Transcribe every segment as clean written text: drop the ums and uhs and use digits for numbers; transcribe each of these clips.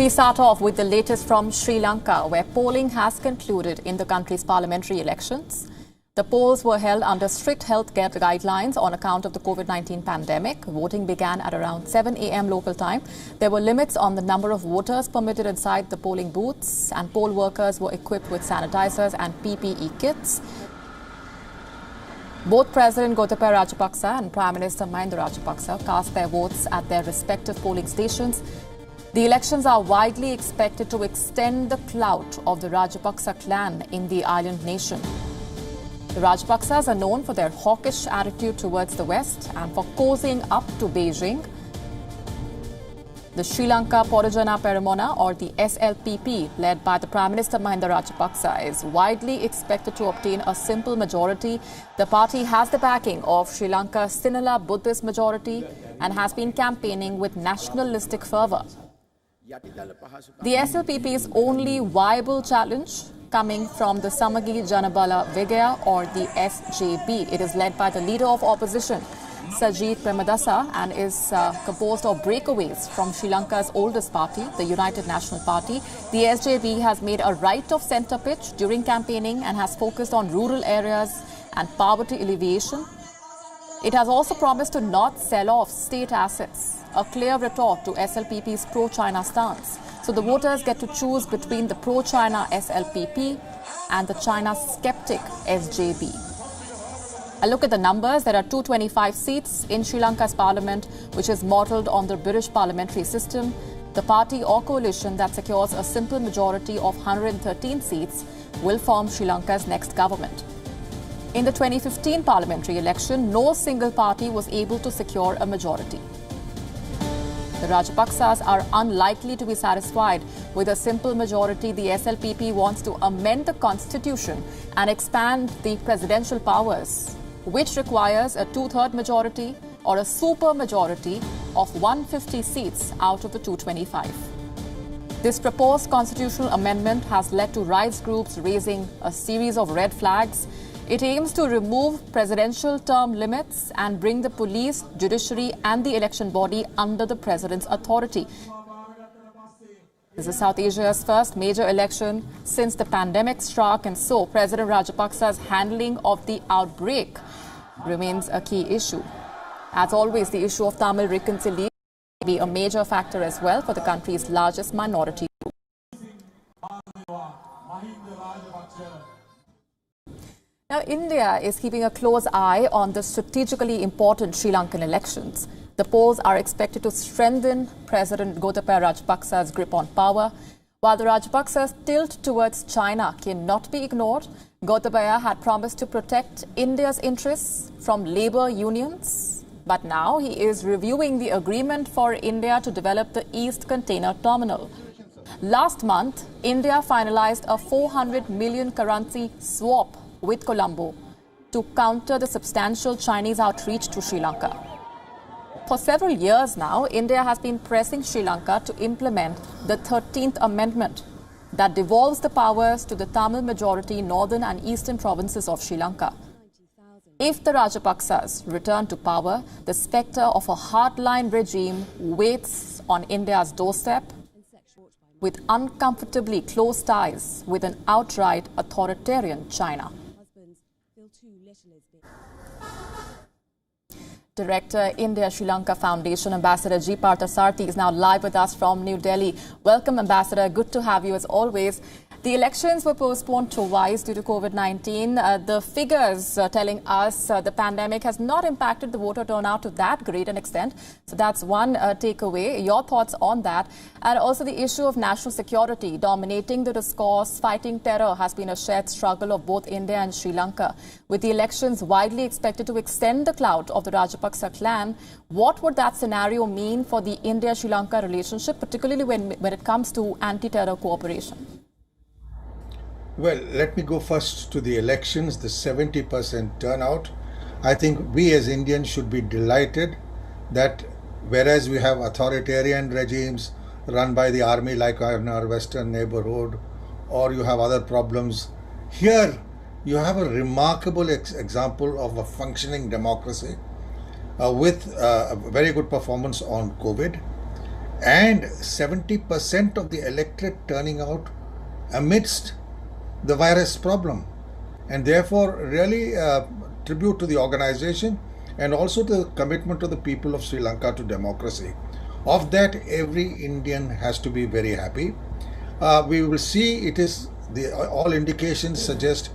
We start off with the latest from Sri Lanka, where polling has concluded in the country's parliamentary elections. The polls were held under strict health guidelines on account of the COVID-19 pandemic. Voting began at around 7 a.m. local time. There were limits on the number of voters permitted inside the polling booths, and poll workers were equipped with sanitizers and PPE kits. Both President Gotabaya Rajapaksa and Prime Minister Mahinda Rajapaksa cast their votes at their respective polling stations. The elections are widely expected to extend the clout of the Rajapaksa clan in the island nation. The Rajapaksas are known for their hawkish attitude towards the West and for cozying up to Beijing. The Sri Lanka Podujana Peramona, or the SLPP, led by the Prime Minister Mahinda Rajapaksa, is widely expected to obtain a simple majority. The party has the backing of Sri Lanka's Sinhala Buddhist majority and has been campaigning with nationalistic fervour. The SLPP's only viable challenge coming from the Samagi Janabala Vigaya, or the SJB. It is led by the leader of opposition, Sajith Premadasa, and is composed of breakaways from Sri Lanka's oldest party, the United National Party. The SJB has made a right of centre pitch during campaigning and has focused on rural areas and poverty alleviation. It has also promised to not sell off state assets, a clear retort to SLPP's pro-China stance. So the voters get to choose between the pro-China SLPP and the China-skeptic SJB. A look at the numbers. There are 225 seats in Sri Lanka's parliament, which is modelled on the British parliamentary system. The party or coalition that secures a simple majority of 113 seats will form Sri Lanka's next government. In the 2015 parliamentary election, no single party was able to secure a majority. The Rajapaksas are unlikely to be satisfied with a simple majority. The SLPP wants to amend the constitution and expand the presidential powers, which requires a two-third majority or a super majority of 150 seats out of the 225. This proposed constitutional amendment has led to rights groups raising a series of red flags. It aims to remove presidential term limits and bring the police, judiciary and the election body under the president's authority. This is South Asia's first major election since the pandemic struck, and so President Rajapaksa's handling of the outbreak remains a key issue. As always, the issue of Tamil reconciliation will be a major factor as well for the country's largest minority group. Now, India is keeping a close eye on the strategically important Sri Lankan elections. The polls are expected to strengthen President Gotabaya Rajapaksa's grip on power. While the Rajapaksas' tilt towards China cannot be ignored, Gotabaya had promised to protect India's interests from labour unions. But now he is reviewing the agreement for India to develop the East Container Terminal. Last month, India finalized a 400 million currency swap with Colombo to counter the substantial Chinese outreach to Sri Lanka. For several years now, India has been pressing Sri Lanka to implement the 13th Amendment that devolves the powers to the Tamil majority northern and eastern provinces of Sri Lanka. If the Rajapaksas return to power, the spectre of a hardline regime waits on India's doorstep, with uncomfortably close ties with an outright authoritarian China. Director, India Sri Lanka Foundation, Ambassador G. Parthasarthi is now live with us from New Delhi. Welcome, Ambassador. Good to have you as always. The elections were postponed twice due to COVID-19. The figures telling us the pandemic has not impacted the voter turnout to that great an extent. So that's one takeaway. Your thoughts on that? And also the issue of national security dominating the discourse. Fighting terror has been a shared struggle of both India and Sri Lanka. With the elections widely expected to extend the clout of the Rajapaksa clan, what would that scenario mean for the India-Sri Lanka relationship, particularly when it comes to anti-terror cooperation? Well, let me go first to the elections, the 70% turnout. I think we as Indians should be delighted that whereas we have authoritarian regimes run by the army like in our western neighborhood, or you have other problems, here you have a remarkable example of a functioning democracy with a very good performance on COVID. and 70% of the electorate turning out amidst the virus problem. And therefore, really tribute to the organization and also to the commitment of the people of Sri Lanka to democracy. Of that, every Indian has to be very happy. We will see all indications suggest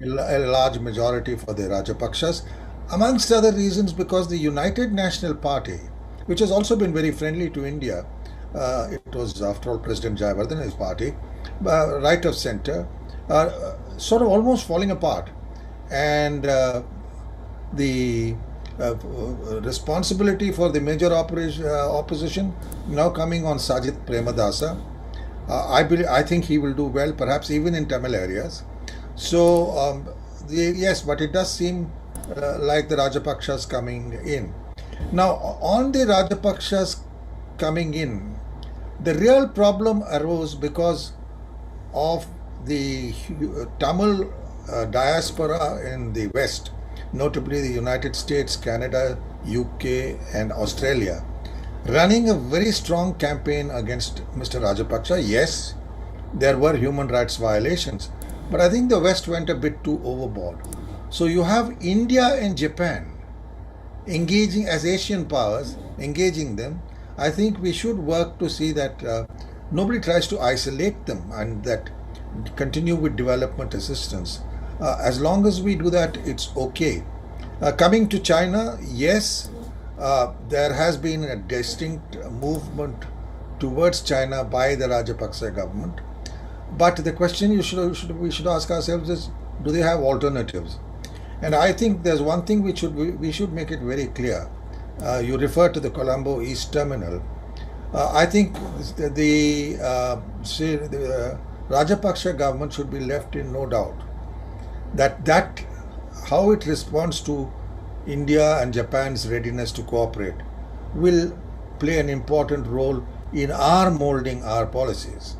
a large majority for the Rajapaksas, amongst other reasons because the United National Party, which has also been very friendly to India, it was after all President Jayawardene's party, right of center, sort of almost falling apart. And the responsibility for the major opposition now coming on Sajith Premadasa. I think he will do well, perhaps even in Tamil areas. So, yes, but it does seem like the Rajapakshas coming in. Now, on the Rajapakshas coming in, the real problem arose because of the Tamil diaspora in the West, notably the United States, Canada, UK and Australia, running a very strong campaign against Mr. Rajapaksa. Yes, there were human rights violations, but I think the West went a bit too overboard. So you have India and Japan engaging as Asian powers, engaging them. I think we should work to see that nobody tries to isolate them and that continue with development assistance. As long as we do that, it's okay. Coming to China, yes, there has been a distinct movement towards China by the Rajapaksa government. But the question we should ask ourselves is, do they have alternatives? And I think there's one thing we should make it very clear. You refer to the Colombo East Terminal. I think the Rajapaksa government should be left in no doubt that how it responds to India and Japan's readiness to cooperate will play an important role in our molding our policies.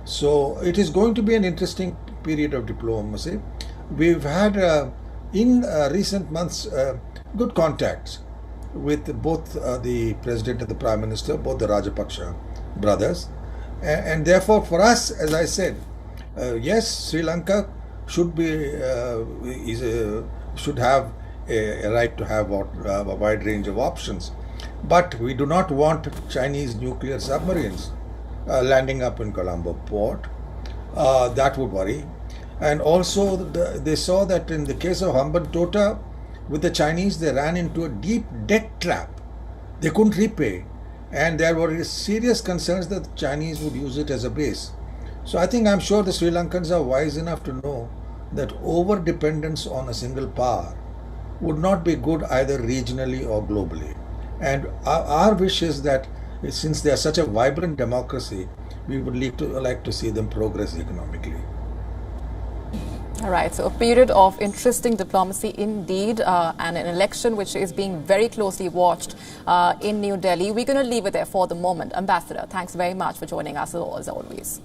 So it is going to be an interesting period of diplomacy. We've had in recent months good contacts with both the President and the Prime Minister, both the Rajapaksha brothers. And therefore for us, as I said, yes, Sri Lanka should have a right to have a wide range of options. But we do not want Chinese nuclear submarines landing up in Colombo port. That would worry. And also they saw that in the case of Hambantota, with the Chinese, they ran into a deep debt trap. They couldn't repay. And there were serious concerns that the Chinese would use it as a base. So I'm sure the Sri Lankans are wise enough to know that over-dependence on a single power would not be good either regionally or globally. And our wish is that since they are such a vibrant democracy, we would like to see them progress economically. All right, so a period of interesting diplomacy indeed, and an election which is being very closely watched in New Delhi. We're going to leave it there for the moment. Ambassador, thanks very much for joining us as always.